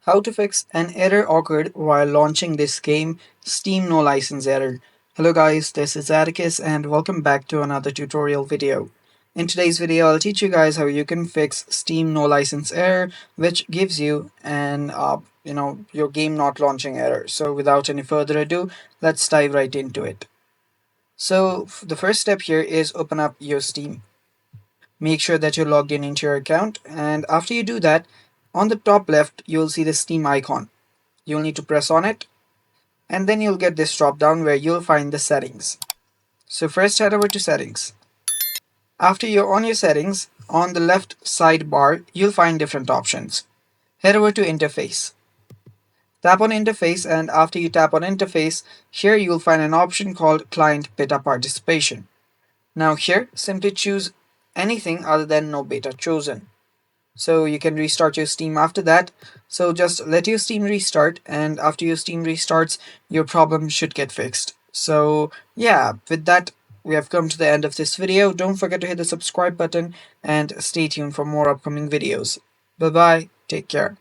How to fix an error occurred while launching this game, Steam No License Error. Hello guys, this is Atticus and welcome back to another tutorial video. In today's video, I'll teach you guys how you can fix Steam No License Error, which gives you an your game not launching error. So without any further ado, let's dive right into it. So the first step here is open up your Steam. Make sure that you're logged in into your account, and after you do that, on the top left you'll see the Steam icon. You'll need to press on it, and then you'll get this drop down where you'll find the settings. So first head over to settings. After you're on your settings, on the left sidebar you'll find different options. Head over to interface. Tap on interface, and after you tap on interface, here you'll find an option called client beta participation. Now here simply choose anything other than no beta chosen. So you can restart your Steam after that. So just let your Steam restart, and after your Steam restarts, your problem should get fixed. So yeah, with that, we have come to the end of this video. Don't forget to hit the subscribe button and stay tuned for more upcoming videos. Bye bye, take care.